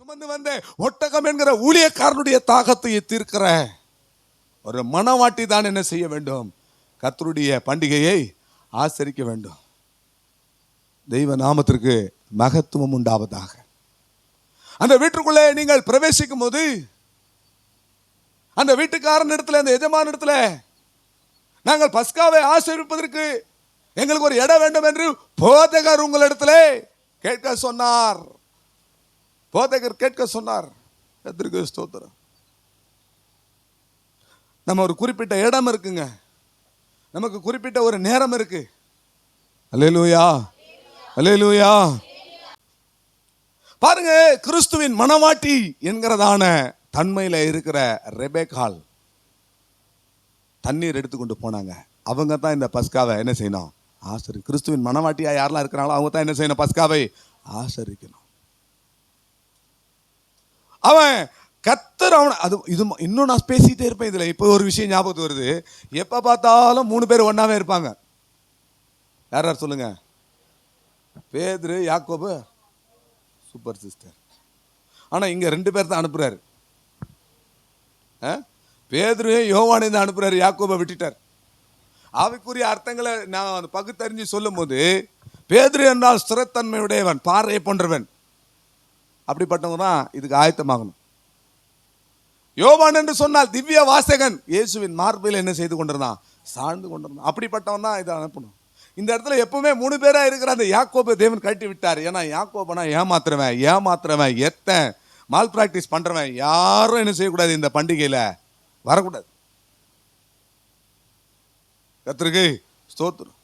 சுமந்து வந்த ஒட்டகம் என்கிற ஊழியக்காரனுடைய தாகத்தை தீர்க்கிற ஒரு மனவாட்டி தான் என்ன செய்ய வேண்டும்? கர்த்தருடைய பண்டிகையை ஆசரிக்க வேண்டும். தெய்வ நாமத்திற்கு மகத்துவம் உண்டாவதாக. அந்த வீட்டுக்குள்ளே நீங்கள் பிரவேசிக்கும் போது அந்த வீட்டுக்காரன் இடத்துல, அந்த எஜமான இடத்துல, நாங்கள் பஸ்காவை ஆசரிப்பதற்கு எங்களுக்கு ஒரு இடம் வேண்டும் என்று போதகர் உங்களிடத்துல கேட்க சொன்னார். போதகர் கேட்க சொன்னார். கர்த்தருக்கு ஸ்தோத்திரம். நம்ம ஒரு குறிப்பிட்ட இடம் இருக்குங்க, நமக்கு குறிப்பிட்ட ஒரு நேரம் இருக்கு. அல்லேலூயா, அல்லேலூயா. பாருங்க, கிறிஸ்துவின் மனவாட்டி என்கிறதான தன்மையில இருக்கிற ரெபெக்காள் தண்ணீர் எடுத்துக்கொண்டு போனாங்க. அவங்க தான் இந்த பஸ்காவை என்ன செய்யணும்? ஆசரி. கிறிஸ்துவின் மனவாட்டியா யாரெல்லாம் இருக்கிறாங்களோ அவங்க தான் என்ன செய்யணும்? பஸ்காவை ஆசரிக்கணும். அவன் கர்த்தர் அவன் அது இது இன்னும் நான் பேசிட்டே இருப்பேன். இதுல இப்போ ஒரு விஷயம் ஞாபகத்து வருது. எப்ப பார்த்தாலும் 3 பேர் ஒன்னாவே இருப்பாங்க. யார் யார் சொல்லுங்க? பேதுரு, யாக்கோபு, சூப்பர் சிஸ்டர். ஆனா இங்க 2 பேர் தான் அனுப்புறாரு. பேதுரு யோவானை தான் அனுப்புறாரு, யாக்கோபை விட்டுட்டார். ஆவிக்குரிய அர்த்தங்களை நான் பகுத்தறிஞ்சு சொல்லும் போது, பேதுரு என்றால் ஸ்திரத்தன்மையுடையவன், பாறையை போன்றவன். அப்படிப்பட்டவங்க தான் இதுக்கு ஆயத்தமாகணும். யோவான் என்று சொன்னால் திவ்ய வாசகன், இயேசுவின் மார்பில் என்ன செய்து கொண்டிருந்தான்? சாழ்ந்து கொண்டிருந்தான். அப்படிப்பட்டவன் தான் இதை அனுப்பணும். இந்த இடத்துல எப்பவுமே 3 பேரா இருக்கிற அந்த யாக்கோபை தேவன் கட்டி விட்டார். ஏன்னா யாக்கோபனா ஏமாத்துறவன், எத்தன் மால் பிராக்டிஸ் பண்றவன், யாரும் என்ன செய்யக்கூடாது? இந்த பண்டிகையில வரக்கூடாது. கர்த்தருக்கு ஸ்தோத்திரம்.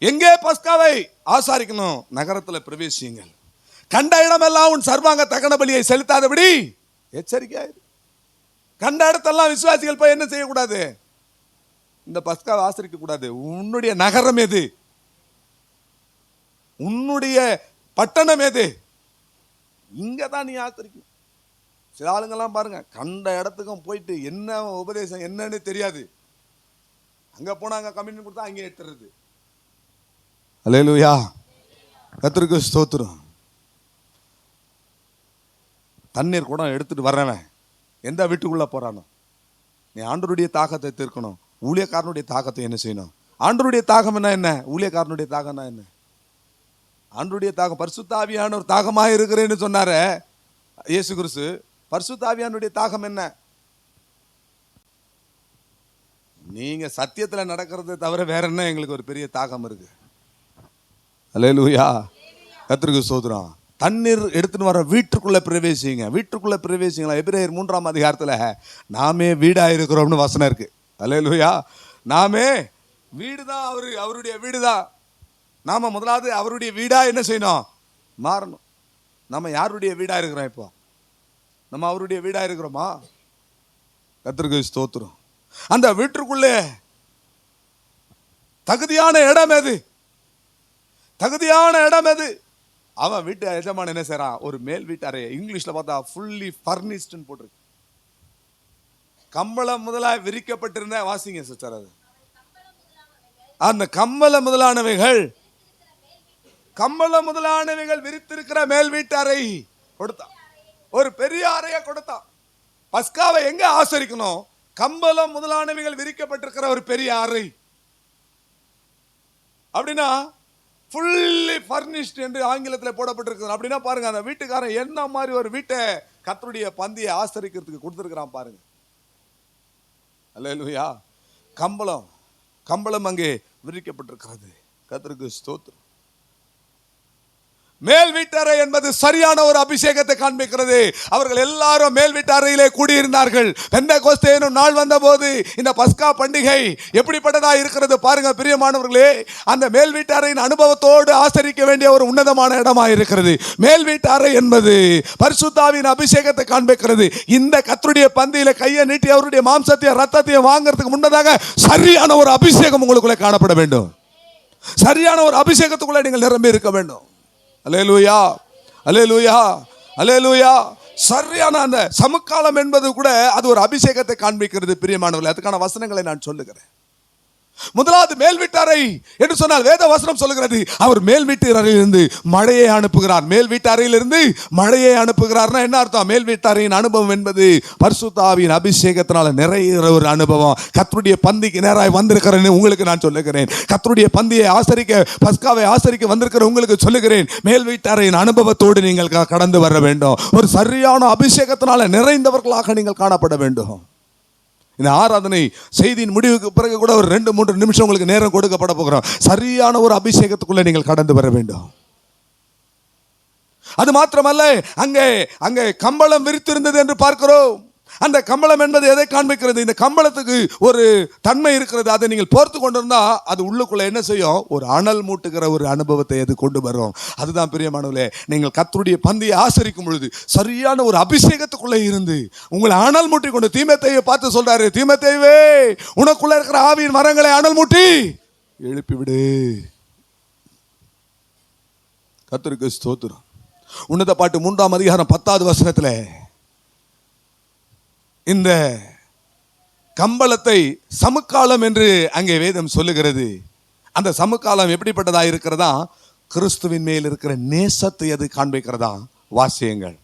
எங்கே பஸ்காவை ஆசாரிக்கணும்? நகரத்தில் பிரவேசியுங்கள். கண்ட இடமெல்லாம் உன் சர்வாங்க தகன பலியை செலுத்தாதபடி எச்சரிக்கையாயிரு. கண்ட இடத்தெல்லாம் விசுவாசிகள் போய் என்ன செய்யக்கூடாது? இந்த பஸ்காவை ஆசரிக்க கூடாது. உன்னுடைய நகரம் எது? உன்னுடைய பட்டணம் எது? இங்கதான் நீ ஆசரிக்கணும். சில ஆளுங்கெல்லாம் பாருங்க, கண்ட இடத்துக்கும் போயிட்டு என்ன உபதேசம் என்னன்னு தெரியாது, அங்க போனாங்க கம்யூனியன் கொடுத்தா அங்கே எடுத்துறது. அல்லேலூயா, கர்த்தருக்கு ஸ்தோத்திரம். தண்ணீர் கூட எடுத்துட்டு வர்றவன் எந்த வீட்டுக்குள்ள போறானோ, நீ ஆண்டவருடைய தாகத்தை தீர்க்கணும். ஊழியக்காரனுடைய தாகத்தை என்ன செய்யணும்? ஆண்டவருடைய தாகம் என்ன? ஊழியக்காரனுடைய தாகம்னா என்ன? ஆண்டவருடைய தாகம் பரிசுத்த ஆவியானவர் தாகமாக இருக்கிறேன்னு சொன்னாரே இயேசு கிறிஸ்து. பரிசுத்த ஆவியானுடைய தாகம் என்ன? நீங்க சத்தியத்துல நடக்கிறது தவிர வேற என்ன எங்களுக்கு ஒரு பெரிய தாகம் இருக்கு? அல்லேலூயா, கர்த்தருக்கு ஸ்தோத்திரம். தண்ணீர் எடுத்துன்னு வர வீட்டுக்குள்ள பிரவேசிங்க. வீட்டுக்குள்ள பிரவேசிங்களா? எபிரேயர் 3ஆம் அதிகாரத்துல நாமே வீடா இருக்கிறோம்னு வசனம் இருக்கு. அல்லேலூயா. நாமே வீடுதான், அவருடைய வீடுதான். நாம முதலாவது அவருடைய வீடா என்ன செய்யணும்? மாறணும். நம்ம யாருடைய வீடா இருக்கிறோம்? இப்போ நம்ம அவருடைய வீடா இருக்கிறோமா? கர்த்தருக்கு ஸ்தோத்திரம். அந்த வீட்டுக்குள்ளே தகுதியான இடம் எது? தகுதியான இடம் எது? அவன் வீட்டு எஜமான என்ன செய்யறான்? ஒரு மேல் வீட்டாரே, இங்கிலீஷ்ல பார்த்தா ஃபுல்லி ஃபர்னிஷ்ட்னு போட்டிருக்கு. கம்பளம் முதலாக விரிக்கப்பட்டிருந்த, வாசிங்க சிஸ்டர். அது அந்த கம்பளம் முதலானவைகள் விரித்திருக்கிற மேல் வீட்டாரை கொடுத்தான். ஒரு பெரிய அறையை கொடுத்தான். பஸ்காவை எங்க ஆசரிக்கணும்? கம்பளம் முதலானவைகள் விரிக்கப்பட்டிருக்கிற ஒரு பெரிய அறை. அப்படின்னா ஃபுல்லி ஃபர்னிஷ்ட் என்று ஆங்கிலத்தில் போடப்பட்டிருக்கு. அப்படின்னா பாருங்க, அந்த வீட்டுக்காரன் என்ன மாதிரி ஒரு வீட்டை கர்த்தருடைய பந்தியை ஆசரிக்கிறதுக்கு கொடுத்திருக்கிறான் பாருங்க. அல்லேலூயா. கம்பளம் அங்கே விரிக்கப்பட்டிருக்கிறது. கர்த்தருக்கு ஸ்தோத்திரம். மேல் வீட்டறை என்பது சரியான ஒரு அபிஷேகத்தை காண்பிக்கிறது. அவர்கள் எல்லாரும் மேல் வீட்டறையிலே கூடியிருந்தார்கள். பெந்தெகோஸ்தே எனும் நாள் வந்த போது இந்த பஸ்கா பண்டிகை எப்படிப்பட்டதா இருக்கிறது பாருங்க பிரியமானவர்களே. அந்த மேல் வீட்டறையின் அனுபவத்தோடு ஆசரிக்க வேண்டிய ஒரு உன்னதமான இடமா இருக்கிறது. மேல் வீட்டறை என்பது பரிசுத்தாவின் அபிஷேகத்தை காண்பிக்கிறது. இந்த கர்த்தருடைய பந்தியில கையை நீட்டி அவருடைய மாம்சத்தையும் ரத்தத்தையும் வாங்குறதுக்கு முன்னதாக சரியான ஒரு அபிஷேகம் உங்களுக்குள்ளே காணப்பட வேண்டும். சரியான ஒரு அபிஷேகத்துக்குள்ளே நீங்கள் நிரம்பி இருக்க வேண்டும். அல்லேலூயா, அல்லேலூயா, அல்லேலூயா. சரியான அந்த சமுக்காலம் என்பது கூட அது ஒரு அபிஷேகத்தை காண்பிக்கிறது பிரியமானவர்களே. அதுக்கான வசனங்களை நான் சொல்லுகிறேன். முதலாவது மேல் வீட்டாரை என்று சொன்னால் வேத வசனம் சொல்லுகிறது, அவர் மேல் வீட்டு அறையிலிருந்து மழையை அனுப்புகிறார். மேல் வீட்டு அறையிலிருந்து மழையை அனுப்புகிறார்னா என்ன அர்த்தம்? மேல் வீட்டாரின் அனுபவம் என்பது பரிசுத்த ஆவியின் அபிஷேகத்தினால நிறைய ஒரு அனுபவம். கர்த்தருடைய பந்திக்கு நேராக வந்திருக்கிறேன்னு உங்களுக்கு நான் சொல்லுகிறேன். கர்த்தருடைய பந்தியை ஆசரிக்க, பஸ்காவை ஆசரிக்க வந்திருக்கிற உங்களுக்கு சொல்லுகிறேன், மேல் வீட்டாரின் அனுபவத்தோடு நீங்கள் கடந்து வர வேண்டும். ஒரு சரியான அபிஷேகத்தினால நிறைந்தவர்களாக நீங்கள் காணப்பட வேண்டும். இந்த ஆராதனை செய்தியின் முடிவுக்கு பிறகு கூட ஒரு 2-3 நிமிஷம் உங்களுக்கு நேரம் கொடுக்கப்பட போகிறோம். சரியான ஒரு அபிஷேகத்துக்குள்ள நீங்கள் கடந்து வர வேண்டும். அது மாத்திரமல்ல, அங்கே கம்பளம் விரித்திருந்தது என்று பார்க்கிறோம். அந்த கம்பளம் என்பது எதை காண்பிக்கிறது? இந்த கம்பளத்துக்கு ஒரு தன்மை இருக்கிறது. அதை நீங்கள் போர்த்து கொண்டிருந்தா அது உள்ளுக்குள்ள என்ன செய்யும்? ஒரு அனல் மூட்டுகிற ஒரு அனுபவத்தை அது கொண்டு வரும். அதுதான் பிரியமானவர்களே, நீங்கள் கர்த்தருடைய பந்தியை ஆசரிக்கும் பொழுது சரியான ஒரு அபிஷேகத்துக்குள்ளே இருந்து உங்களை அனல் மூட்டி கொண்டு, தீமோத்தேயுவை பார்த்து சொல்றாரு, தீமோத்தேயுவே, உனக்குள்ள இருக்கிற ஆவியின் மரங்களை அனல் மூட்டி எழுப்பி விடு. கர்த்தருக்கு ஸ்தோத்திரம். உன்னத பாட்டு 3ஆம் அதிகாரம் 10வது வசனத்துல இந்த கம்பளத்தை சமுக்காலம் என்று அங்கே வேதம் சொல்லுகிறது. அந்த சமுக்காலம் எப்படிப்பட்டதா இருக்கிறதா? கிறிஸ்துவின் மேல் இருக்கிற நேசத்தை அது காண்பிக்கிறதா. வாசியங்கள்.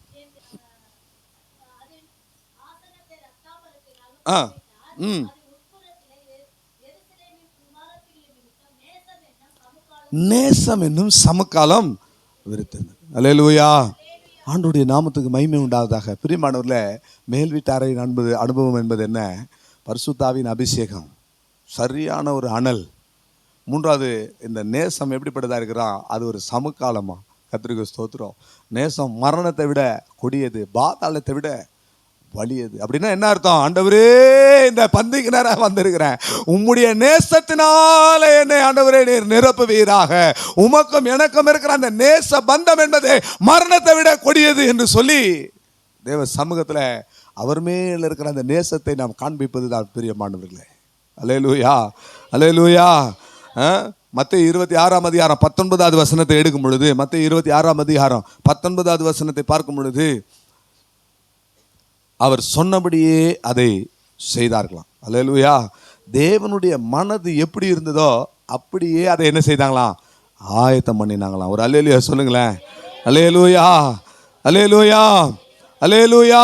நேசம் என்னும் சமுக்காலம் விரித்தது. அல்லேலூயா. ஆண்டவருடைய நாமத்துக்கு மகிமை உண்டாவதாக. பிரியமானவர்களே, மேல் வீட்டாரை அனுபவம் என்பது என்ன? பரிசுத்த ஆவியின் அபிஷேகம், சரியான ஒரு அனல். 3வது, இந்த நேசம் எப்படிப்பட்டதா இருக்கிறான்? அது ஒரு சமுக்காலமா. கர்த்தருக்கு ஸ்தோத்திரம். நேசம் மரணத்தை விட கொடியது, பாதாளத்தை விட வலியது. அப்படின்னா என்ன அர்த்தம்? ஆண்டவரே, இந்த பந்திக்கு நேரம் வந்திருக்கிறேன், உம்முடைய நேசத்தினால என்னை ஆண்டவரே நீர் நிரப்புவீராக. உமக்கும் எனக்கும் இருக்கிற அந்த நேச பந்தம் என்பது மரணத்தை விட கொடியது என்று சொல்லி தேவ சமூகத்துல அவர் மேல் இருக்கிற அந்த நேசத்தை நாம் காண்பிப்பது தான் பிரியமானவர்களே. அல்லேலூயா, அல்லேலூயா. மத்தேயு 26ஆம் அதிகாரம் 19வது வசனத்தை எடுக்கும் பொழுது, மத்தேயு 26ஆம் அதிகாரம் 19வது வசனத்தை பார்க்கும் பொழுது, அவர் சொன்னபடியே அதை செய்தார்களாம். அல்லேலூயா. தேவனுடைய மனது எப்படி இருந்ததோ அப்படியே அதை என்ன செய்தாங்களாம்? ஆயத்தம் பண்ணினாங்களாம். ஒரு அல்லேலூயா சொல்லுங்களேன். அல்லேலூயா, அல்லேலூயா, அல்லேலூயா.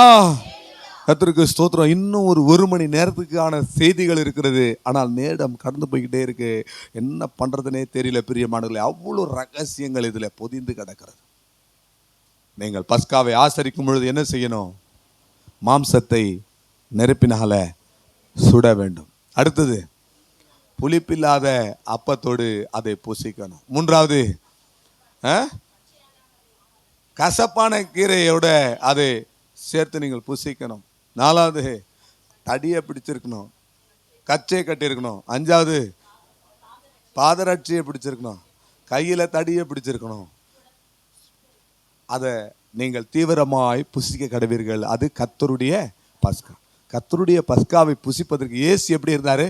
கர்த்தருக்கு ஸ்தோத்திரம். இன்னும் ஒரு 1 மணி நேரத்துக்கான செய்திகள் இருக்கிறது. ஆனால் நேரம் கடந்து போய்கிட்டே இருக்கு. என்ன பண்றதுனே தெரியல பிரியமானவர்களே. அவ்வளோ ரகசியங்கள் இதுல பொதிந்து கிடக்கிறது. நீங்கள் பஸ்காவை ஆசரிக்கும் பொழுது என்ன செய்யணும்? மாம்சத்தை நெருப்பினால சுட வேண்டும். அடுத்தது, புளிப்பில்லாத அப்பத்தோடு அதை புசிக்கணும். 3வது, கசப்பான கீரையோட அதை சேர்த்து நீங்கள் புசிக்கணும். 4வது, தடியை பிடிச்சிருக்கணும், கச்சையை கட்டியிருக்கணும். 5வது, பாதரட்சியை பிடிச்சிருக்கணும், கையில தடியை பிடிச்சிருக்கணும். அதை நீங்கள் தீவிரமாய் புசிக்க கடவீர்கள். அது கர்த்தருடைய பஸ்கா. கர்த்தருடைய பஸ்காவை புசிப்பதற்கு இயேசு எப்படி இருந்தாரு?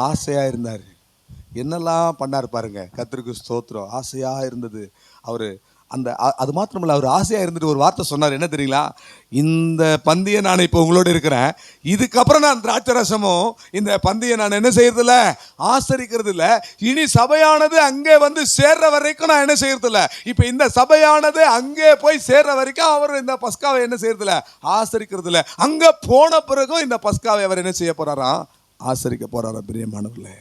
ஆசையா இருந்தாரு. என்னெல்லாம் பண்ணார் பாருங்க. கர்த்தருக்கு ஸ்தோத்திரம். ஆசையா இருந்தது. அவரு அது மாத்திரமல்ல, அவர் ஆசையா இருந்துட்டு ஒரு வார்த்தை சொன்னார். என்ன தெரியுங்களா? இந்த பந்தியை நான் இப்போ உங்களோட இருக்கிறேன், இதுக்கப்புறம் நான் திராட்சை ரசமும் இந்த பந்தியை நான் என்ன செய்யறதில்ல? ஆசரிக்கிறது இல்லை. இனி சபையானது அங்கே வந்து சேர்ற வரைக்கும் நான் என்ன செய்யறது இல்லை. இப்போ இந்த சபையானது அங்கே போய் சேர்ற வரைக்கும் அவர் இந்த பஸ்காவை என்ன செய்யறது இல்லை? ஆசரிக்கிறது இல்லை. அங்கே போன பிறகும் இந்த பஸ்காவை அவர் என்ன செய்ய போறாராம்? ஆசரிக்க போறாராம். பிரியமானவர்களே,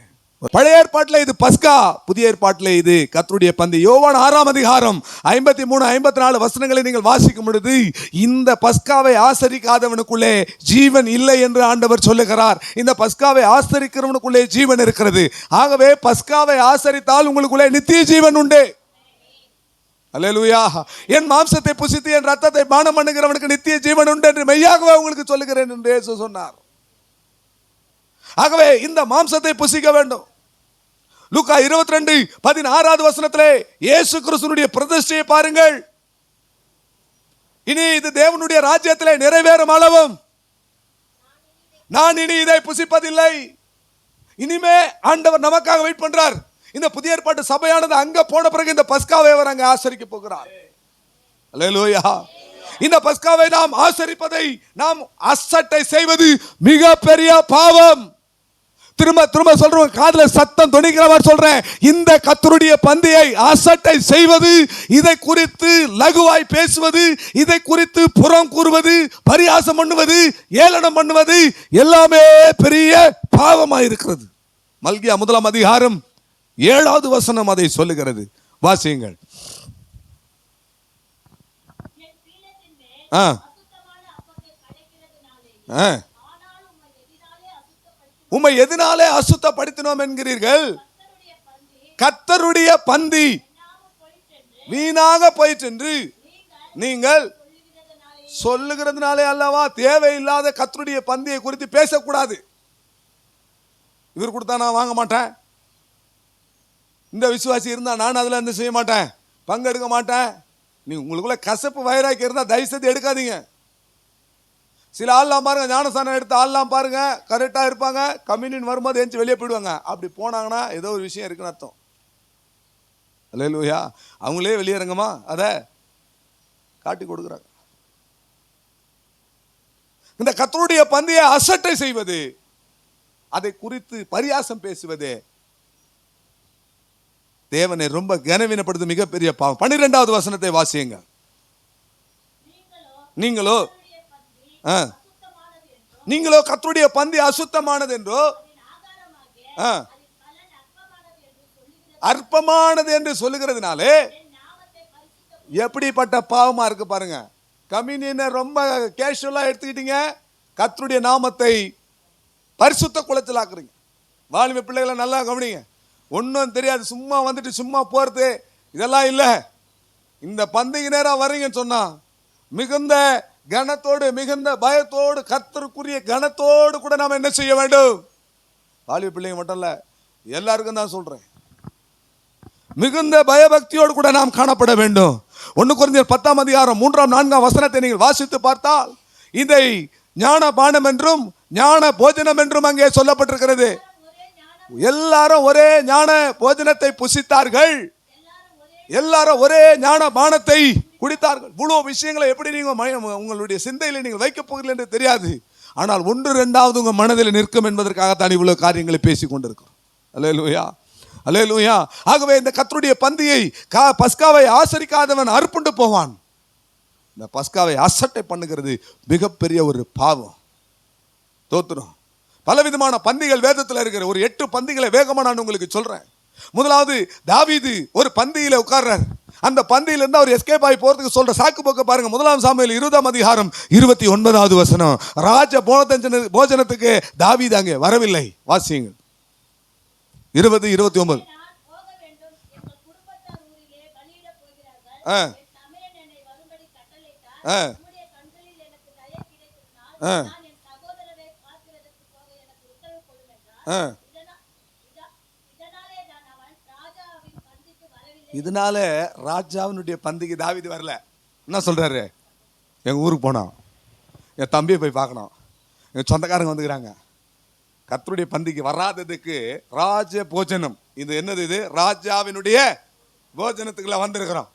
பழைய ஏற்பாட்டில் இது பஸ்கா, புதிய ஏற்பாட்டில் இது கர்த்தருடைய பந்தி. யோவான் 6ஆம் அதிகாரம் 53-54 வசனங்களை நீங்கள் வாசிக்கும் பொழுது, இந்த பஸ்காவை ஆசரிக்காதவனுக்குள்ளே ஜீவன் இல்லை என்று ஆண்டவர் சொல்லுகிறார். இந்த பஸ்காவை ஆசரிக்கிறவனுக்குள்ளே ஜீவன் இருக்கிறது. ஆகவே பஸ்காவை ஆசரித்தால் உங்களுக்குள்ளே நித்திய ஜீவன் உண்டு. அல்லேலூயா. என் மாம்சத்தை புசித்து என் ரத்தத்தை பானம் பண்ணுகிறவனுக்கு நித்திய ஜீவன் உண்டு என்று மெய்யாகவே உங்களுக்கு சொல்லுகிறேன் என்று இயேசு சொன்னார். ஆகவே இந்த மாம்சத்தை புசிக்க வேண்டும். லூக்கா 22:16 வசனத்திலே இயேசு கிறிஸ்துவினுடைய பிரதிஷ்டையை பாருங்கள். இனி இது தேவனுடைய ராஜ்யத்திலே நிறைவேறும் அளவும் நான் இனி இதை புசிப்பதில்லை. இனிமே ஆண்டவர் நமக்காக வெயிட் பண்றார். இந்த புதிய ஏற்பாட்டு சபையானது அங்க போன பிறகு இந்த பஸ்காவை அவர் அங்க ஆசரிக்க போகிறார். அல்லேலூயா. இந்த பஸ்காவை நாம் ஆசரிப்பதை, நாம் அசட்டை செய்வது மிக பெரிய பாவம். திரும்ப திரும்ப சொல்றேன், காதுல சத்தம் தொனிக்கிற மாதிரி சொல்றேன், இந்த கர்த்தருடைய பந்தியை அசட்டை செய்வது, இதை குறித்து லகுவாய் பேசுவது, இதை குறித்து புறம் கூறுவது, பரியாசம் பண்ணுவது, ஏளனம் பண்ணுவது எல்லாமே பெரிய பாவமாய் இருக்கிறது. மல்கியா 1 அதிகாரம் 7வது வசனம் அதை சொல்லுகிறது. வாசியுங்கள். உம்மை எதனாலே அசுத்தப்படுத்தினோம் என்கிறீர்கள்? கர்த்தருடைய பந்தி வீணாக போயிற்று நீங்கள் சொல்லுகிறதுனாலே அல்லவா. தேவையில்லாத கர்த்தருடைய பந்தியை குறித்து பேசக்கூடாது. இவர் கொடுத்தா நான் வாங்க மாட்டேன், இந்த விசுவாசி இருந்தா நான் அதுல இருந்து செய்ய மாட்டேன், பங்கெடுக்க மாட்டேன். நீ உங்களுக்குள்ள கசப்பு வயிறாக்கி இருந்தா தயவு செய்து எடுக்காதீங்க. சில ஆள்லாம் பாருங்க, ஞானஸ்தானம் எடுத்த ஆள்லாம் பாருங்க கரெக்டா இருப்பாங்க, கம்யூனியன் வரும்போது எந்திச்சு வெளியே போயிடுவாங்க. அப்படி போனாங்கன்னா ஏதோ ஒரு விஷயம் இருக்குன்னு அர்த்தம். அல்லேலூயா. அவங்களே வெளியேறங்கம்மா அதை காட்டி கொடுக்குறாங்க. இந்த கர்த்தருடைய பந்தியை அசட்டை செய்வது, அதை குறித்து பரியாசம் பேசுவது தேவனை ரொம்ப கனவீனப்படுத்து மிகப்பெரிய பாவம். 12வது வசனத்தை வாசியுங்க. நீங்களோ கர்த்தருடைய பந்தி அசுத்தமானது என்றோ அற்பமானது என்று சொல்லுகிறதுனாலே எப்படிப்பட்ட பாவமா இருக்கு பாருங்க. கம்யூனியனை ரொம்ப கேஷுவலா எடுத்துக்கிட்டீங்க, கர்த்தருடைய நாமத்தை பரிசுத்த குலைச்சலாக்குறீங்க. வாலிப பிள்ளைகளை நல்லா கவனிங்க. ஒன்றும் தெரியாது, சும்மா வந்துட்டு சும்மா போறது இதெல்லாம் இல்லை. இந்த பந்திக்கு நேரம் வரீங்கன்னு சொன்னா மிகுந்த கனத்தோடு மிகுந்த பயத்தோடு கர்த்தருக்குரிய கனத்தோடு கூட நாம் என்ன செய்ய வேண்டும்? வாலிப பிள்ளைங்க மட்டும் இல்ல, எல்லாருக்கும் தான் சொல்றேன், மிகுந்த பயபக்தியோடு கூட நாம் காணப்பட வேண்டும். 1 கொரிந்தியர் 10 அதிகாரம் 3, 4 வசனத்தை நீங்கள் வாசித்து பார்த்தால் இதை ஞான பானம் என்றும் ஞான போஜனம் என்றும் அங்கே சொல்லப்பட்டிருக்கிறது. எல்லாரும் ஒரே ஞான போஜனத்தை புசித்தார்கள், எல்லாரும் ஒரே ஞான பானத்தை குடித்தார்கள். இவ்வளவு விஷயங்களை எப்படி நீங்க உங்களுடைய சிந்தையில நீங்கள் வைக்க போகிறீர்கள் என்று தெரியாது. ஆனால் 1, 2வது உங்க மனதில் நிற்கும் என்பதற்காகத்தான் இவ்வளவு காரியங்களை பேசிக் கொண்டிருக்கிறோம். அல்லேலூயா, அல்லேலூயா. ஆகவே இந்த கர்த்தருடைய பந்தியை பஸ்காவை ஆசரிக்காதவன் அறுப்புண்டு போவான். இந்த பஸ்காவை அசட்டை பண்ணுகிறது மிகப்பெரிய ஒரு பாவம். தோத்துரும். பலவிதமான பந்திகள் வேதத்தில் இருக்கிற ஒரு 8 பந்திகளை வேகமா நான் உங்களுக்கு சொல்றேன். முதலாவது, தாவீது ஒரு பந்தியில உட்கார்றார். அந்த பந்தியில இருந்து அவர் எஸ்கேப் ஆகி போறதுக்கு சொல்ற சாக்கு போக்க பாருங்க. 1 சாமுவேல் 20 அதிகாரம் 29வது வசனம். ராஜ போஜனத்துக்கு தாவீது அங்கே வரவில்லை. வாசியுங்கள். 20:29. இதனால ராஜாவினுடைய பந்திக்கு தாவீது வரல. என்ன சொல்றாரு? எங்க ஊருக்கு போனோம், என் தம்பியை போய் பார்க்கணும், எங்க சொந்தக்காரங்க வந்துக்கிறாங்க. கர்த்தருடைய பந்திக்கு வராததுக்கு ராஜ போஜனம், இது என்னது? இது ராஜாவினுடைய போஜனத்துக்குள்ள வந்திருக்கிறோம்.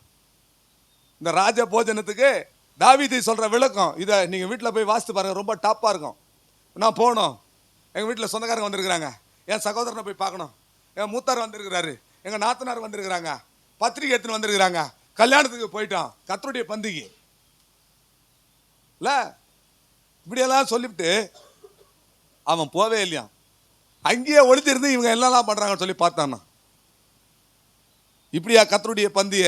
இந்த ராஜ போஜனத்துக்கு தாவீது சொல்ற விளக்கம் இதை நீங்க வீட்டில் போய் வாசித்து பாருங்க, ரொம்ப டாப்பா இருக்கும். நான் போனோம், எங்க வீட்டில் சொந்தக்காரங்க வந்திருக்கிறாங்க, என் சகோதரனை போய் பார்க்கணும், என் மூத்தார் வந்திருக்கிறாரு, எங்க நாத்தனார் வந்திருக்கிறாங்க, பத்திரிகை எடுத்துன்னு வந்திருக்கிறாங்க, கல்யாணத்துக்கு போயிட்டான், கர்த்தருடைய பந்திக்கு இல்ல, இப்படியெல்லாம் சொல்லிவிட்டு அவன் போவே இல்லையா. அங்கேயே ஒளித்திருந்து இவங்க என்னெல்லாம் பண்றாங்கன்னு சொல்லி பார்த்தானா. இப்படியா கர்த்தருடைய பந்திய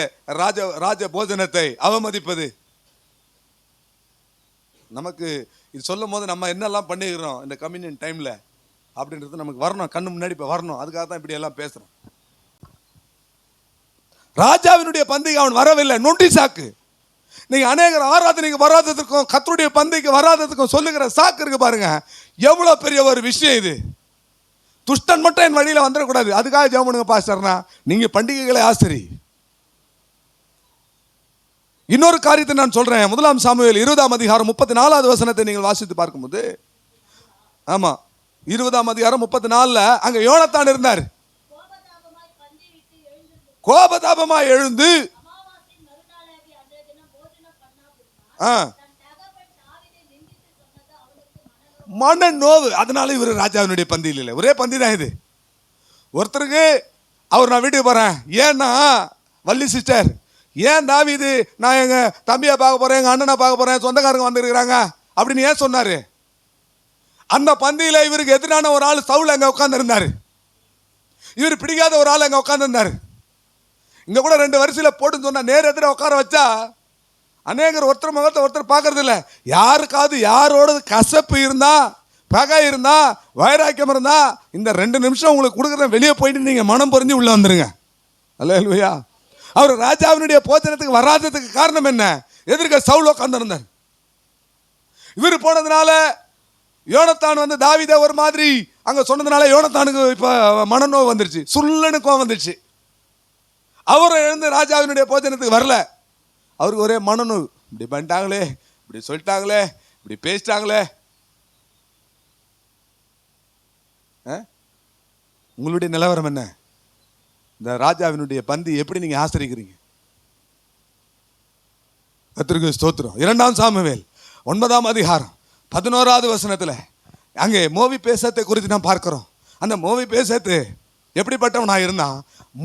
ராஜ போஜனத்தை அவமதிப்பது? நமக்கு இது சொல்லும் போது நம்ம என்னெல்லாம் பண்ணிக்கிறோம் இந்த கம்யூனியன் டைம்ல அப்படின்றது நமக்கு வரணும், கண்ணு முன்னாடி இப்போ வரணும். அதுக்காக தான் இப்படி எல்லாம் பேசுறோம். ராஜாவினுடைய பந்திக்கு அவன் வரவில்லை, நொண்டி சாக்கு. நீங்க அநேகர் ஆராதனைக்கு வராததுக்கும் கர்த்தருடைய பந்திக்கு வராததுக்கும் சொல்லுகிற சாக்கு இருக்கு பாருங்க. எவ்வளவு பெரிய ஒரு விஷயம் இது. துஷ்டன் மட்டும் என் வழியில வந்துடக்கூடாது, அதுக்காக ஜெபம் பண்ணுங்க பாஸ்டர்னா. நீங்க பண்டிகைகளை ஆசரி. இன்னொரு காரியத்தை நான் சொல்றேன். 1 சாமுவேல் 20 அதிகாரம் 34வது வசனத்தை நீங்கள் வாசித்து பார்க்கும்போது, ஆமா 20 அதிகாரம் 34ல அங்க யோனத்தான் இருந்தார். கோபதாபமாய் எழுந்து மன நோவு. அதனால இவர் ராஜாவினுடைய பந்தியில் இல்லை. ஒரே பந்தி தான் இது. ஒருத்தருக்கு அவர் நான் வீட்டுக்கு போகிறேன், ஏன்னா வள்ளி சிஸ்டர் ஏன் தாவீது நான் எங்கள் தம்பியை பார்க்க போகிறேன், எங்கள் அண்ணனை பார்க்க போகிறேன், சொந்தக்காரங்க வந்துருக்கிறாங்க அப்படின்னு ஏன் சொன்னார்? அந்த பந்தியில் இவருக்கு எதிரான ஒரு ஆள் சவுல் அங்கே உட்காந்துருந்தார். இவர் பிடிக்காத ஒரு ஆள் அங்கே உட்காந்துருந்தார். இங்கே கூட 2 வரிசையில் போட்டுன்னு சொன்னால் நேர் எதிர உட்கார வச்சா அநேகர் ஒருத்தர் முகத்தை ஒருத்தர் பார்க்கறது இல்லை. யாருக்காவது யாரோட கசப்பு இருந்தா, பகை இருந்தா, வைராக்கியம் இருந்தா இந்த 2 நிமிஷம் உங்களுக்கு கொடுக்குறேன், வெளியே போயிட்டு நீங்கள் மனம் பொருந்தி உள்ளே வந்துருங்க. அல்லேலூயா. அவர் ராஜாவினுடைய போஜனத்துக்கு வராததுக்கு காரணம் என்ன? எதிர்க்க சவுல் உட்கார்ந்திருந்தார். இவர் போனதுனால யோனத்தான் வந்து தாவீதை ஒரு மாதிரி அங்கே சொன்னதுனால யோனத்தானுக்கு இப்போ மனநோவு வந்துருச்சு, சுள்ளனு கோவம் வந்துருச்சு. அவரும் எழுந்து ராஜாவினுடைய போஜனத்துக்கு வரல. அவருக்கு ஒரே மனநோவு. இப்படி பண்ணிட்டாங்களே, இப்படி சொல்லிட்டாங்களே, இப்படி பேசிட்டாங்களே. உங்களுடைய நிலவரம் என்ன? இந்த ராஜாவினுடைய பந்தி எப்படி நீங்க ஆசரிக்கிறீங்க? கர்த்தருக்கு ஸ்தோத்திரம். 2 சாமுவேல் 9ஆம் அதிகாரம் 11வது வசனத்துல அங்கே மோவி பேசத்தை குறித்து நாம் பார்க்கிறோம். அந்த மோவி பேசத்து எப்படிப்பட்டவனா இருந்தான்?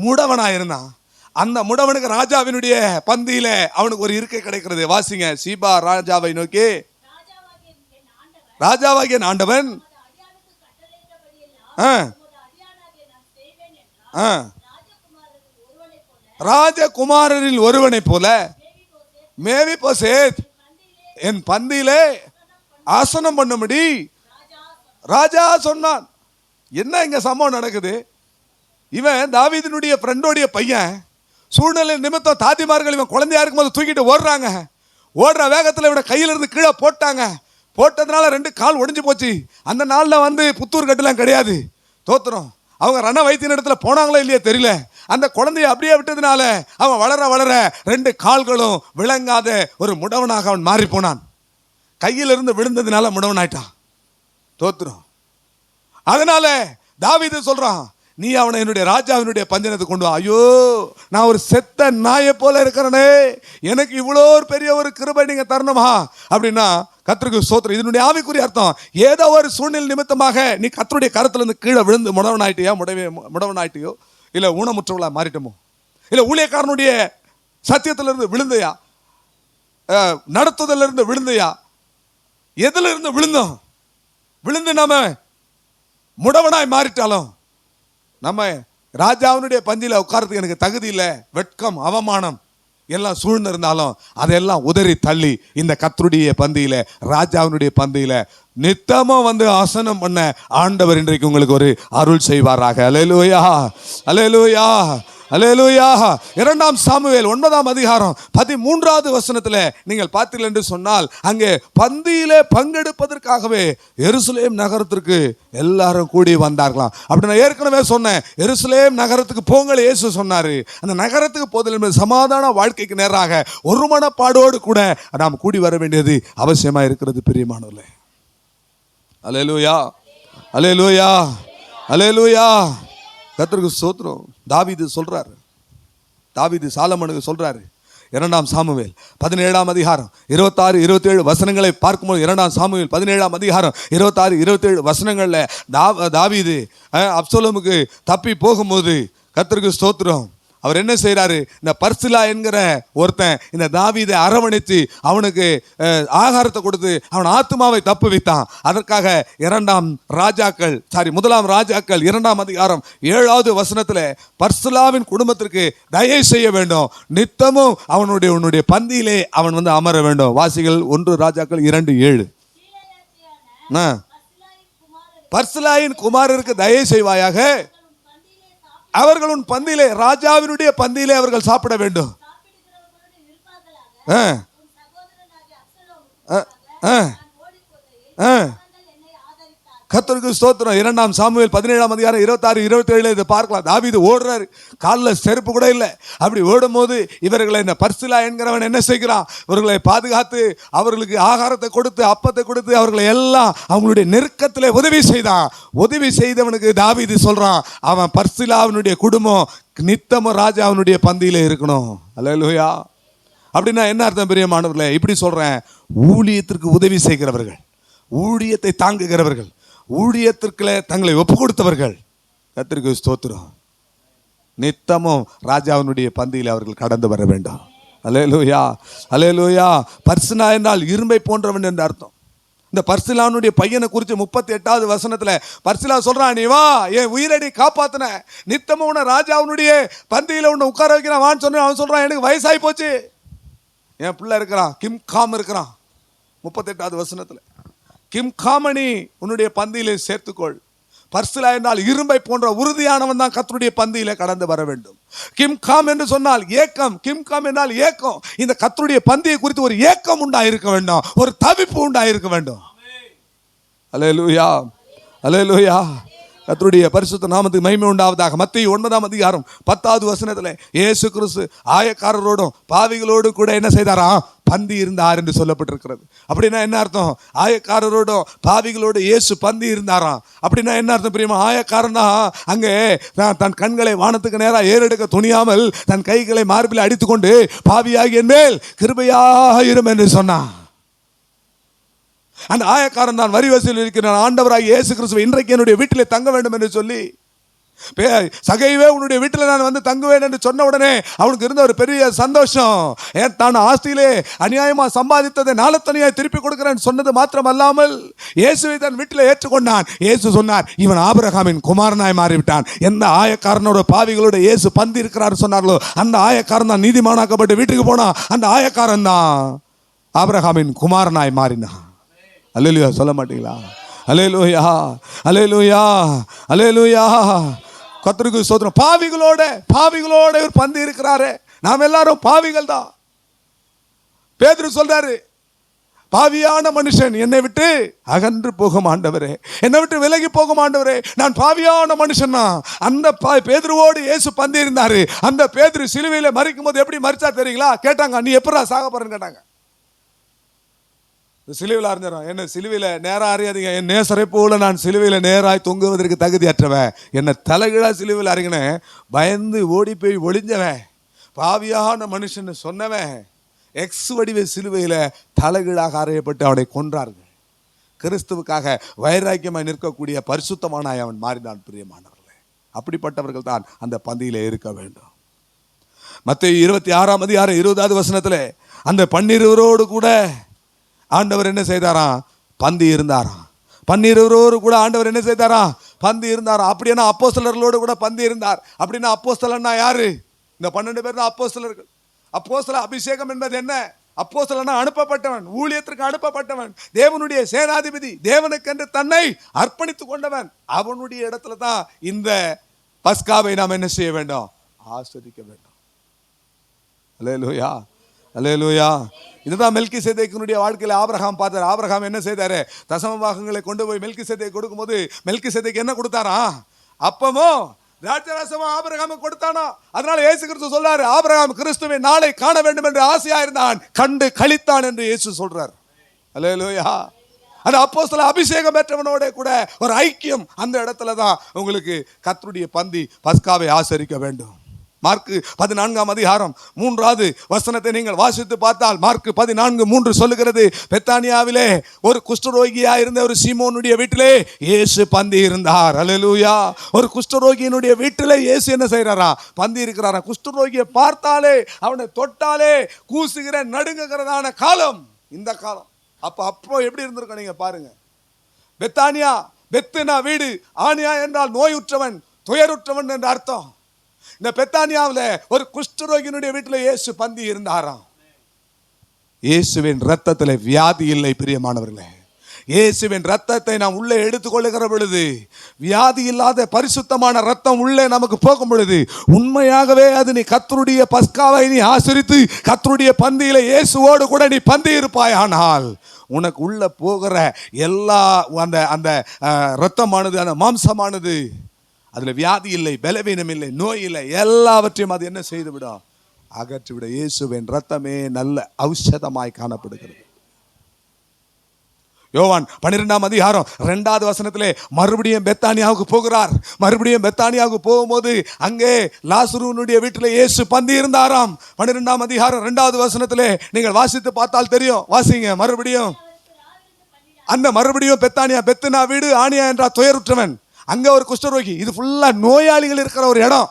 முடவனா இருந்தான். அந்த முடவனுக்கு ராஜாவினுடைய பந்தியில அவனுக்கு ஒரு இருக்கை கிடைக்கிறது. வாசிங்க. சீபா ராஜாவை நோக்கி, ராஜாவாகிய ஆண்டவன் ராஜகுமாரரில் ஒருவனை போல மேவிபோசேத் என் பந்தியிலே ஆசனம் பண்ணும்படி ராஜா சொன்னான். என்ன இங்க சம்பவம் நடக்குது? இவன் தாவீதினுடைய ஃப்ரெண்டோடைய பையன். சூழ்நிலை நிமித்தம் தாதிமார்கள் இவன் குழந்தையா இருக்கும்போது தூக்கிட்டு ஓடுறாங்க. ஓடுற வேகத்தில் இவனை கையில இருந்து கீழே போட்டாங்க. போட்டதுனால 2 கால் ஒடிஞ்சு போச்சு. அந்த நாளில் வந்து புத்தூர் கட்டுலாம் கிடையாது. தோத்துறோம். அவங்க ரண வைத்திய இடத்துல போனாங்களோ இல்லையா தெரியல. அந்த குழந்தைய அப்படியே விட்டதுனால அவன் வளர வளர 2 கால்களும் விளங்காத ஒரு முடவனாக அவன் மாறி போனான். கையிலிருந்து விழுந்ததுனால முடவன் ஆயிட்டான். தோத்துறோம். அதனால தாவீது சொல்றான், நீ அவனை என்னுடைய ராஜாவினுடைய பந்தயத்தை கொண்டு வா. ஐயோ, நான் ஒரு செத்த நாயை போல இருக்கிறனே, எனக்கு இவ்வளோ பெரிய ஒரு கிருபை நீங்க தரணுமா அப்படின்னா கர்த்தருக்கு ஸ்தோத்திரம். இதனுடைய ஆவிக்குரிய அர்த்தம், ஏதோ ஒரு சூழ்நிலை நிமித்தமாக நீ கர்த்தருடைய கரத்துல இருந்து கீழே விழுந்து முடவனாயிட்டியோ இல்ல ஊனமுற்றவளா மாறிட்டோமோ, இல்ல ஊழியக்காரனுடைய சத்தியத்திலிருந்து விழுந்தையா, நடத்துதல இருந்து விழுந்தையா, எதுல இருந்து விழுந்தோம்? விழுந்து நாம முடவனாய் மாறிட்டாலும் நம்ம ராஜாவினுடைய பந்தியில உட்கார்றதுக்கு எனக்கு தகுதி இல்லை, வெட்கம் அவமானம் எல்லாம் சூழ்ந்து இருந்தாலும் அதெல்லாம் உதறி தள்ளி இந்த கர்த்தருடைய பந்தியில, ராஜாவினுடைய பந்தியில நித்தமும் வந்து ஆசனம் பண்ண ஆண்டவர் இன்றைக்கு உங்களுக்கு ஒரு அருள் செய்வாராக. அல்லேலூயா, அல்லேலூயா, அல்லேலூயா. 2 சாமுவேல் 9ஆம் அதிகாரம் 13வது வசனத்துல நீங்கள் பார்த்தீர்கள் என்று சொன்னால் அங்கே பந்தியிலே பங்கெடுப்பதற்காகவே எருசலேம் நகரத்திற்கு எல்லாரும் கூடி வந்தார்களாம். அப்படி நான் ஏற்கனவே சொன்னேன், எருசலேம் நகரத்துக்கு போங்கள் இயேசு சொன்னாரு. அந்த நகரத்துக்கு போதல் என்பது சமாதான வாழ்க்கைக்கு நேராக ஒரு மனப்பாடோடு கூட நாம் கூடி வர வேண்டியது அவசியமா இருக்கிறது பிரியமானவர்களே. அல்லேலூயா, அல்லேலூயா, அல்லேலூயா. கர்த்தருக்கு ஸ்தோத்திரம். தாவீது சொல்றாரு, தாவீது சாலமோனுக்கு சொல்றாரு. 2 சாமுவேல் 17ஆம் அதிகாரம் 26, 27 வசனங்களை பார்க்கும்போது 2 சாமுவேல் 17ஆம் அதிகாரம் 26, 27 வசனங்கள்ல தாவீது அப்சலோமுக்கு தப்பி போகும்போது கர்த்தருக்கு ஸ்தோத்திரம் அவர் என்ன செய்யறாரு? இந்த பர்சிலா என்கிற ஒருத்தன் இந்த தாவீதை அரவணைத்து அவனுக்கு ஆகாரத்தை கொடுத்து அவன் ஆத்துமாவை தப்பு வைத்தான். அதற்காக 1 ராஜாக்கள் 2ஆம் அதிகாரம் 7வது வசனத்துல பர்சிலாவின் குடும்பத்திற்கு தயை செய்ய வேண்டும், நித்தமும் உன்னுடைய பந்தியிலே அவன் வந்து அமர வேண்டும். வாசிகள் 1 ராஜாக்கள் 2:7. பர்சிலாயின் குமாரருக்கு தயை செய்வாயாக, அவர்கள் உன் பந்தியிலே, ராஜாவினுடைய பந்தியிலே அவர்கள் சாப்பிட வேண்டும். கர்த்தருக்கு ஸ்தோத்திரம். 2 சாமுவேல் 17ஆம் அதிகாரம் 26, 27 இதை பார்க்கலாம். தாவீது ஓடுறாரு, காலில் செருப்பு கூட இல்லை. அப்படி ஓடும் போது இவர்களை இந்த பர்சிலா என்கிறவன் என்ன செய்கிறான்? இவர்களை பாதுகாத்து அவர்களுக்கு ஆகாரத்தை கொடுத்து அப்பத்தை கொடுத்து அவர்களை எல்லாம் அவங்களுடைய நெருக்கத்திலே உதவி செய்தான். உதவி செய்தவனுக்கு தாவீது சொல்றான், அவன் பர்சிலாவினுடைய குடும்பம் நித்தமும் ராஜாவினுடைய பந்தியிலே இருக்கணும். அல்லேலூயா. அப்படின்னா என்ன அர்த்தம் பிரியமானவர்களே? இப்படி சொல்றேன், ஊழியத்திற்கு உதவி செய்கிறவர்கள், ஊழியத்தை தாங்குகிறவர்கள், ஊழியத்திற்குள்ளே தங்களை ஒப்பு கொடுத்தவர்கள். கர்த்தருக்கு ஸ்தோத்திரம். நித்தமும் ராஜாவினுடைய பந்தியில் அவர்கள் கடந்து வர வேண்டும். அல்லேலூயா, அல்லேலூயா. பர்சிலா என்றால் இரும்பை போன்றவன் என்று அர்த்தம். இந்த பர்சிலானுடைய பையனை குறித்து 38வது வசனத்துல பர்சிலா சொல்றான், நீ வா, என் உயிரடி காப்பாத்தின, நித்தமும் உன்னை ராஜாவினுடைய பந்தியில உன்னை உட்கார வைக்கிறான் வான்னு சொன்ன. அவன் சொல்றான், எனக்கு வயசாகி போச்சு, என் பிள்ளை இருக்கிறான், கிம் காம் இருக்கிறான். 38வது வசனத்துல கிம் காமணி உன்னுடைய பந்தியிலே சேர்த்துக்கொள். பர்சிலா என்றால் இரும்பை போன்ற உறுதியானவன் தான் கர்த்தருடைய பந்தியில கடந்து வர வேண்டும். கிம் காம் என்று சொன்னால் ஏக்கம். கிம் காம் என்றால் ஏக்கம். இந்த கர்த்தருடைய பந்தியை குறித்து ஒரு ஏக்கம் உண்டாயிருக்க வேண்டும், ஒரு தவிப்பு உண்டாயிருக்க வேண்டும். அல்லேலூயா, அல்லேலூயா. கர்த்தருடைய பரிசுத்த நாமத்துக்கு மகிமை உண்டாவதாக. மத்தேயு 9ஆம் அதிகாரம் 10வது வசனத்துல இயேசு கிறிஸ்து ஆயக்காரரோடும் பாவிகளோடு கூட என்ன செய்தாராம்? பந்தி இருந்தார் என்று சொல்லப்பட்டிருக்கிறது. அப்படின்னா என்ன அர்த்தம்? ஆயக்காரரோடும் பாவிகளோடு இயேசு பந்தி இருந்தாராம். அப்படின்னா என்ன அர்த்தம் தெரியுமா? ஆயக்காரனா அங்கே தன் கண்களை வானத்துக்கு நேராக ஏறெடுக்க துணியாமல் தன் கைகளை மார்பில் அடித்துக்கொண்டு பாவியாகிய மேல் கிருபையாக இரும் என்று சொன்னான். அந்த ஆயக்காரன் தான் வரி வசூல் இருக்கிறான். ஆண்டவராக இயேசு கிறிஸ்துவை இன்றைக்கு என்னுடைய வீட்டிலே தங்க வேண்டும் என்று சொல்லி, சகைவே உன்னுடைய வீட்டில் நான் வந்து தங்குவேன் என்று சொன்ன உடனே அவனுக்கு இருந்த ஒரு பெரிய சந்தோஷம். தான் ஆஸ்தியிலே அநியாயமா சம்பாதித்ததை நாளத்தனியாய் திருப்பி கொடுக்கிறேன் சொன்னது மாத்திரம் அல்லாமல் இயேசுவை தன் வீட்டில் ஏற்றுக்கொண்டான். இயேசு சொன்னார், இவன் ஆபிரகாமின் குமாரனாய் மாறிவிட்டான். எந்த ஆயக்காரனோட பாவிகளோட இயேசு பந்தி இருக்கிறார் சொன்னார்களோ அந்த ஆயக்காரன் தான் நீதிமானாக்கப்பட்டு வீட்டுக்கு போனான். அந்த ஆயக்காரன் தான் ஆபிரகாமின் குமாரனாய் மாறினான். அல்லேலூயா சொல்ல மாட்டீங்களா? அல்லேலூயா, அல்லேலூயா, அல்லேலூயா. கர்த்தருக்கு ஸ்தோத்திரம். பாவிகளோட ஒரு பந்தி இருக்கிறாரு. நாம் எல்லாரும் பாவிகள் தான். பேதுரு சொல்றாரு, பாவியான மனுஷன் என்னை விட்டு அகன்று போகும் ஆண்டவரே, என்னை விட்டு விலகி போகும் ஆண்டவரே, நான் பாவியான மனுஷன் தான். அந்த பேதுருவோடு இயேசு பந்தி இருந்தாரு. அந்த பேதுரு சிலுவையில மரிக்கும் போது எப்படி மரிச்சா தெரியுங்களா? கேட்டாங்க, நீ எப்படா சாக போறேன்னு கேட்டாங்க. சிலுவையில் அறிஞரும், என்ன சிலுவையில் நேராக அறியாதீங்க, என் நேசரை போல நான் சிலுவையில் நேராய் தொங்குவதற்கு தகுதியற்றவன், என்னை தலைகீழா சிலுவையில் அறிங்கினேன், பயந்து ஓடி போய் ஒளிஞ்சவன், பாவியான மனுஷன் சொன்னவன் எக்ஸ் வடிவ சிலுவையில் தலைகீழாக அறையப்பட்டு அவனை கொன்றார்கள். கிறிஸ்துவுக்காக வைராக்கியமாய் நிற்கக்கூடிய பரிசுத்தமானாய் அவன் மாறினான். பிரியமானவர்களே, அப்படிப்பட்டவர்கள் தான் அந்த பந்தியிலே இருக்க வேண்டும். மத்தேயு 26ஆம் அதிகாரம் 20வது வசனத்தில் அந்த 12 கூட ஆண்டவர் என்ன செய்தாராம்? பந்தி இருந்தாராம். 12 கூட ஆண்டவர் என்ன செய்தாராம்? பந்தி இருந்தாராம். அப்படின்னா அப்போஸ்தலர்களோடு கூட பந்தி இருந்தார். அப்படின்னா அப்போஸ்தலன்னா யாரு? இந்த 12 பேர் தான் அப்போஸ்தலர்கள். அப்போஸ்தல அபிஷேகம் என்பது என்ன? அப்போஸ்தலனா அனுப்பப்பட்டவன், ஊழியத்திற்கு அனுப்பப்பட்டவன், தேவனுடைய சேனாதிபதி, தேவனுக்கென்று தன்னை அர்ப்பணித்துக் கொண்டவன். அவனுடைய இடத்துல தான் இந்த பஸ்காவை நாம் என்ன செய்ய வேண்டும்? ஆஸ்வதிக்க வேண்டும். அல்லேலூயா, அல்லேலூயா. இதுதான் மெல்கிசேதேக்கினுடைய வாழ்க்கையில் ஆபிரகாம் பார்த்தார். ஆபிரகாம் என்ன செய்தாரு? தசம பாகங்களை கொண்டு போய் மெல்கிசேதேக்கு கொடுக்கும்போது மெல்கிசேதேக்கு என்ன கொடுத்தாரா? அப்பமோ திராட்சரசமோ ஆபிரகாம் கொடுத்தானோ. அதனால இயேசு கிறிஸ்து சொல்றாரு, ஆபிரகாம் கிறிஸ்துவை நாளை காண வேண்டும் என்று ஆசையா இருந்தான், கண்டு களித்தான் என்று இயேசு சொல்றார். அல்லேலூயா. அந்த அப்போஸ்தல அபிஷேகம் பெற்றவனோட கூட ஒரு ஐக்கியம் அந்த இடத்துல தான் உங்களுக்கு கர்த்தருடைய பந்தி பஸ்காவை ஆசரிக்க வேண்டும். மார்க் 14ஆம் அதிகாரம் 3வது வசனத்தை நீங்கள் வாசித்து பார்த்தால் மார்க் 14:3 சொல்லுகிறது, பெத்தானியாவிலே ஒரு குஷ்டரோகியா இருந்த ஒரு சீமோனுடைய வீட்டிலே இயேசு பந்தி இருந்தார். அல்லேலூயா. ஒரு குஷ்டரோகியினுடைய வீட்டிலே இயேசு என்ன செய்யறாரா? பந்தி இருக்கிறாரா. குஷ்டரோகியை பார்த்தாலே, அவனை தொட்டாலே கூசுகிற நடுங்குகிறதான காலம் இந்த காலம். அப்போ எப்படி இருந்திருக்கும் நீங்க பாருங்க. பெத்தானியா, பெத்துனா வீடு, ஆனியா என்றால் நோயுற்றவன், துயருற்றவன் என்ற அர்த்தம். இந்த பெத்தானியாவில் ஒரு குஷ்டரோகியினுடைய வீட்டில் இயேசு பந்தி இருந்தாராம். இயேசுவின் ரத்தத்தில் வியாதி இல்லை. பிரியமானவர்களே, இயேசுவின் ரத்தத்தை நாம் உள்ளே எடுத்துக்கொள்ளுகிற பொழுது, வியாதி இல்லாத பரிசுத்தமான ரத்தம் உள்ளே நமக்கு போகும் பொழுது, உண்மையாகவே அது நீ கர்த்தருடைய பஸ்காவை நீ ஆசரித்து கர்த்தருடைய பந்தியில இயேசுவோடு கூட நீ பந்தி இருப்பாய். ஆனால் உனக்கு உள்ள போகிற எல்லா அந்த அந்த ரத்தமானது, அந்த மாம்சமானது, அதுல வியாதி இல்லை, பலவீனம் இல்லை, நோய் இல்லை, எல்லாவற்றையும் அது என்ன செய்து விடும்? அகற்றிவிட. இயேசுவின் ரத்தமே நல்ல ஔஷதமாய் காணப்படுகிறது. யோவான் 12ஆம் அதிகாரம் 2வது வசனத்திலே மறுபடியும் பெத்தானியாவுக்கு போகிறார். மறுபடியும் பெத்தானியாவுக்கு போகும்போது அங்கே லாசருவினுடைய வீட்டில் இயேசு பந்தி இருந்தாராம். 12ஆம் அதிகாரம் 2வது வசனத்திலே நீங்கள் வாசித்து பார்த்தால் தெரியும். வாசிங்க மறுபடியும். அந்த மறுபடியும் பெத்தானியா, பெத்துனா வீடு, ஆனியா என்ற துயருற்றவன், அங்க ஒரு குஷ்டரோகி. இது ஃபுல்லா நோயாளிகள் இருக்கிற ஒரு இடம்.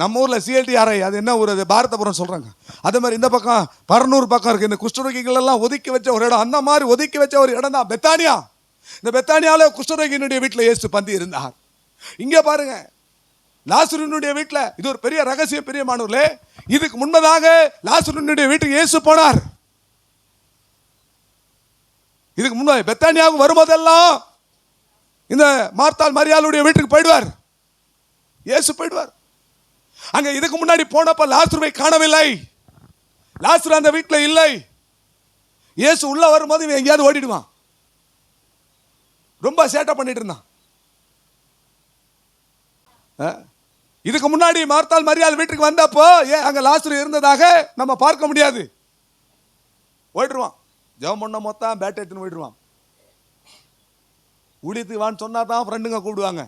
நம்ம ஊர்ல CLTRI, அது என்ன ஊர், அது பாரதபுரம் சொல்றாங்க. அதே மாதிரி இந்த பக்கம் பரனூர் பக்கம் இருக்கு. இந்த குஷ்டரோகிகள் எல்லாம் ஒதுக்கி வச்ச ஒரு இடம். அந்த மாதிரி ஒதுக்கி வச்ச ஒரு இடம் தான் பெத்தானியா. இந்த பெத்தானியால குஷ்டரோகியினுடைய வீட்டில் இயேசு பந்தி இருந்தார். இங்க பாருங்க, லாசருனுடைய வீட்டில், இது ஒரு பெரிய ரகசியம் பிரியமானவர்களே. இதுக்கு முன்பதாக லாசருனுடைய வீட்டுக்கு இயேசு போனார். இதுக்கு முன்னாடி பெத்தானியாவுக்கு வரும்போதெல்லாம் இந்த மார்த்தாள் மரியாளுடைய வீட்டுக்கு போயிடுவார், இயேசு போயிடுவார். அங்க இதுக்கு முன்னாடி போனப்ப லாசருவை காணவில்லை, லாசரு அந்த வீட்டில் இல்லை. இயேசு உள்ள வரும்போது இவன் எங்கேயாவது ஓடிடுவான். ரொம்ப சேட்டை பண்ணிட்டு இருந்தான். இதுக்கு முன்னாடி மார்த்தாள் மரியாள் வீட்டுக்கு வந்தப்போ அங்க லாசரு இருந்ததாக நம்ம பார்க்க முடியாது. ஓடிடுவான், ஜெபம் பண்ண மொத்தம் பேட்டை எடுத்துன்னு போயிடுவான். ஊழியத்துக்கு வான்னு சொன்னா தான் ஃப்ரெண்டுங்க கூப்பிடுவாங்க.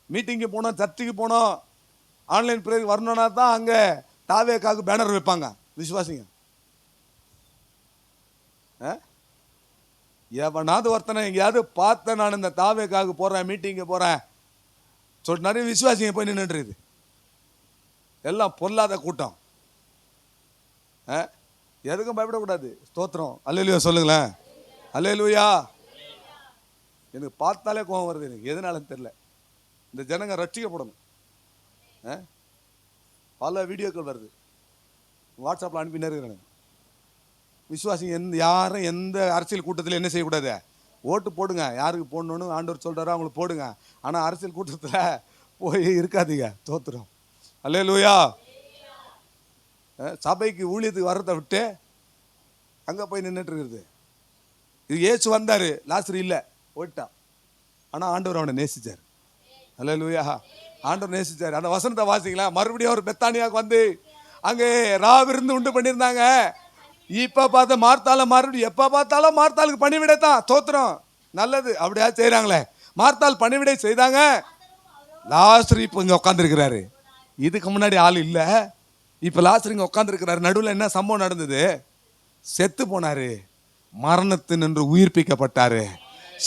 மீட்டிங்கு போனோம், சர்ச்சுக்கு போனோம், ஆன்லைன் ப்ரேயர் வரணும்னா தான் அங்கே தாவேக்காவுக்கு பேனர் வைப்பாங்க விசுவாசிங்க. எவனாவது ஒருத்தனை எங்கேயாவது பார்த்தேன், நான் இந்த தாவேக்காவுக்கு போகிறேன், மீட்டிங்கு போகிறேன் சொல்லிட்டு நிறைய விசுவாசிங்க போய் நின்றுட்டுருக்குது. எல்லாம் பொல்லாத கூட்டம். எதுக்கும் பயப்படக்கூடாது. ஸ்தோத்திரம், அல்லேலூயா சொல்லுங்களேன், அல்லேலூயா. எனக்கு பார்த்தாலே கோபம் வருது, எனக்கு எதனாலும் தெரியல. இந்த ஜனங்க ரட்சிக்கப்படணும். பல வீடியோக்கள் வருது, வாட்ஸ்அப்பில் அனுப்பினே இருக்கிறாங்க. விசுவாசிங்க யாரும் எந்த அரசியல் கூட்டத்தில் என்ன செய்யக்கூடாது, ஓட்டு போடுங்க, யாருக்கு போடணும்னு ஆண்டவர் சொல்கிறாரோ அவங்களுக்கு போடுங்க. ஆனால் அரசியல் கூட்டத்தில் போய் இருக்காதீங்க. தோத்துறோம், அல்லேலூயா. சபைக்கு ஊழியத்துக்கு வர்றதை விட்டு அங்கே போய் நின்றுட்டு இருக்குது. இது இயேசு வந்தார், லாசரு இல்லை, போயிட்டான். ஆனால் ஆண்டவர் அவனை நேசிச்சார். அல்லேலூயா, ஆண்டவர் நேசிச்சார். அந்த வசனத்தை வாசிங்களா. மறுபடியும் அவர் பெத்தானியாவுக்கு வந்து அங்கே ராவிருந்து உண்டு பண்ணியிருந்தாங்க. இப்போ பார்த்த மார்த்தால மறுபடியும் எப்போ பார்த்தாலும் மார்த்தாளுக்கு பணிவிடைத்தான். தோத்திரம், நல்லது, அப்படியா செய்கிறாங்களே. மார்த்தாள் பணிவிடை செய்தாங்க. லாசரு இப்போ இங்கே உட்காந்துருக்கிறாரு. இதுக்கு முன்னாடி ஆள் இல்லை, இப்போ லாசரு இங்கே உட்காந்துருக்கிறாரு. நடுவில் என்ன சம்பவம் நடந்தது? செத்து போனாரு, மரணத்தினின்று உயிர்ப்பிக்கப்பட்டாரு.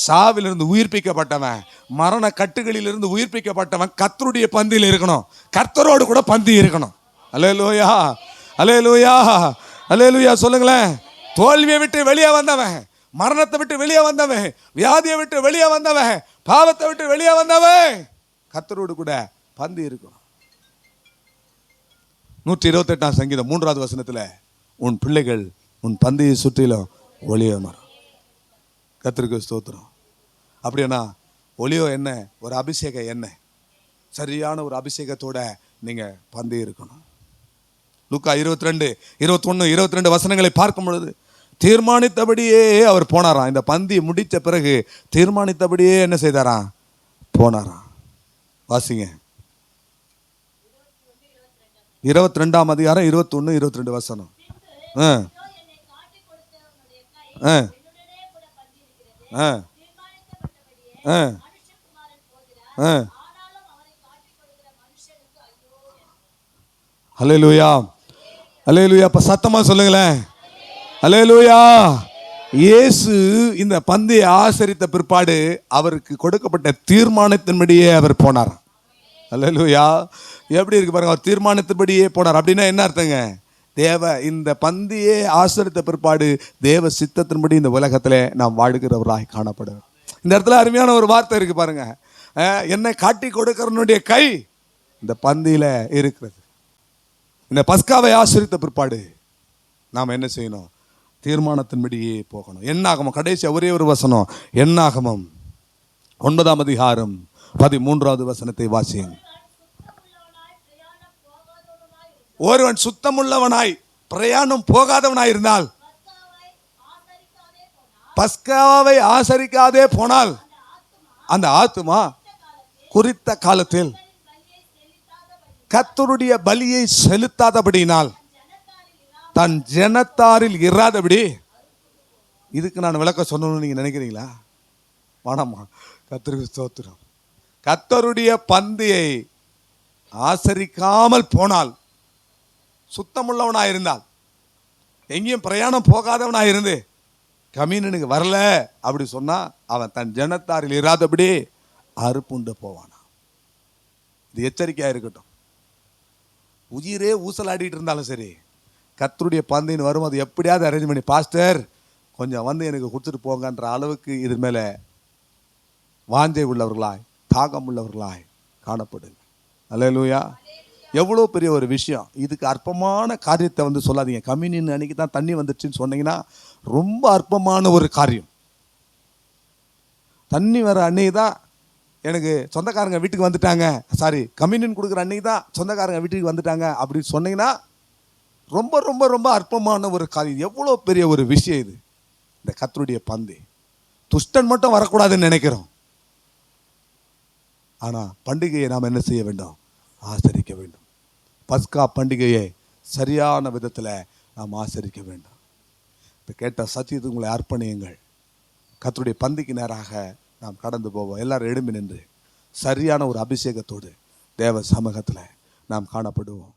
சாவிலிருந்து உயிர்ப்பிக்கப்பட்டவன், மரண கட்டுகளிலிருந்து உயிர்ப்பிக்கப்பட்டவன் கர்த்தருடைய பந்தியில் இருக்கணும், கர்த்தரோடு கூட பந்தி இருக்கணும். அல்லேலூயா, அல்லேலூயா, அல்லேலூயா சொல்லுங்களேன். தோல்வியை விட்டு வெளியே வந்தவன், மரணத்தை விட்டு வெளியே வந்தவன், வியாதியை விட்டு வெளியே வந்தவன், பாவத்தை விட்டு வெளியே வந்தவன் கர்த்தரோடு கூட பந்தி இருக்கணும். 128ஆம் சங்கீதம் 3வது வசனத்தில், உன் பிள்ளைகள் உன் பந்தியை சுற்றிலும் ஒளிய மரம். கர்த்தருக்கு ஸ்தோத்திரம். அப்படின்னா ஒளியோ என்ன, ஒரு அபிஷேக எண்ணெய், சரியான ஒரு அபிஷேகத்தோட நீங்க பந்தி இருக்கணும். லூக்கா 22, 21, 22 வசனங்களை பார்க்கும் பொழுது தீர்மானித்தபடியே அவர் போனாராம். இந்த பந்தி முடித்த பிறகு தீர்மானித்தபடியே என்ன செய்தாராம், போனாராம். வாசிங்க 22ஆம் அதிகாரம் 21, 22 வசனம். அல்லேலூயா, அல்லேலூயா. அப்ப சத்தமா சொல்லுங்களேன், அல்லேலூயா. இயேசு இந்த பந்தியை ஆசரித்த பிற்பாடு அவருக்கு கொடுக்கப்பட்ட தீர்மானத்தின்படியே அவர் போனார். அல்லேலூயா. எப்படி இருக்கு பாருங்க, அவர் தீர்மானத்தின்படியே போனார். அப்படின்னா என்ன அர்த்தங்க? இந்த பந்தியை ஆசரித்த பிற்பாடு தேவ சித்தத்தின்படி இந்த உலகத்திலே நாம் வாழுகிறவராய் காணப்படுவோம். இந்த இடத்துல அருமையான ஒரு வார்த்தை இருக்கு பாருங்க, என்னை காட்டி கொடுக்கிறனுடைய கை இந்த பந்தியில இருக்கிறது. இந்த பஸ்காவை ஆசரித்த பிற்பாடு நாம் என்ன செய்யணும், தீர்மானத்தின்படியே போகணும். என்னாகமம் கடைசி ஒரே ஒரு வசனம், என்னாகமம் 9ஆம் அதிகாரம் 13வது வசனத்தை வாசியுங்க. ஒருவன் சுத்தமுள்ளவனாய் பிரயாணம் போகாதவனாய் இருந்தால், பஸ்காவை ஆசரிக்காதே போனால், அந்த ஆத்துமா குறித்த காலத்தில் கர்த்தருடைய பலியை செலுத்தாதபடியினால் தன் ஜனத்தாரில் இராதபடி. இதுக்கு நான் விளக்கம் சொல்லணும்னு நீங்க நினைக்கிறீங்களா? வேணாமா. கர்த்தருக்கு ஸ்தோத்திரம். கர்த்தருடைய பந்தியை ஆசரிக்காமல் போனால், சுத்தமுள்ளவனாயிருந்தால், எங்கேயும் பிரயாணம் போகாதவனாயிருந்து கம்யூனியனுக்கு வரல அப்படி சொன்னா அவன் தன் ஜனத்தாரில் இராதபடி அறுப்புண்டு போவானா. இது எச்சரிக்கையா இருக்கட்டும். உயிரே ஊசலாடிட்டு இருந்தாலும் சரி, கர்த்தருடைய பந்தின்னு வரும், அது எப்படியாவது அரேஞ்ச் பண்ணி பாஸ்டர் கொஞ்சம் வந்து எனக்கு கொடுத்துட்டு போங்கன்ற அளவுக்கு இது மேல வாஞ்சை உள்ளவர்களாய், தாகம் உள்ளவர்களாய் காணப்படுங்க. அல்லேலூயா. எவ்வளோ பெரிய ஒரு விஷயம். இதுக்கு அற்பமான காரியத்தை வந்து சொல்லாதீங்க. கம்யூனியன் அன்னைக்கு தான் தண்ணி வந்துடுச்சுன்னு சொன்னீங்கன்னா ரொம்ப அற்பமான ஒரு காரியம். தண்ணி வர அன்னைக்கு தான் எனக்கு சொந்தக்காரங்க வீட்டுக்கு வந்துட்டாங்க, சாரி கம்யூனியன் கொடுக்குற அன்னைக்கு தான் சொந்தக்காரங்க வீட்டுக்கு வந்துட்டாங்க அப்படின்னு சொன்னீங்கன்னா ரொம்ப ரொம்ப ரொம்ப அற்பமான ஒரு காரியம். எவ்வளோ பெரிய ஒரு விஷயம் இது. இந்த கர்த்தருடைய பந்தி துஷ்டன் மட்டும் வரக்கூடாதுன்னு நினைக்கிறோம். ஆனால் பண்டிகையை நாம் என்ன செய்ய வேண்டும்? ஆசரிக்க வேண்டும். பஸ்கா பண்டிகையை சரியான விதத்தில் நாம் ஆசரிக்க வேண்டும். இப்போ கேட்ட சத்தியத்துக்கு உங்களை அர்ப்பணியுங்கள். கர்த்தருடைய பந்திக்கு நேராக நாம் கடந்து போவோம். எல்லாரும் எழும்பி நின்று சரியான ஒரு அபிஷேகத்தோடு தேவ சமூகத்தில் நாம் காணப்படுவோம்.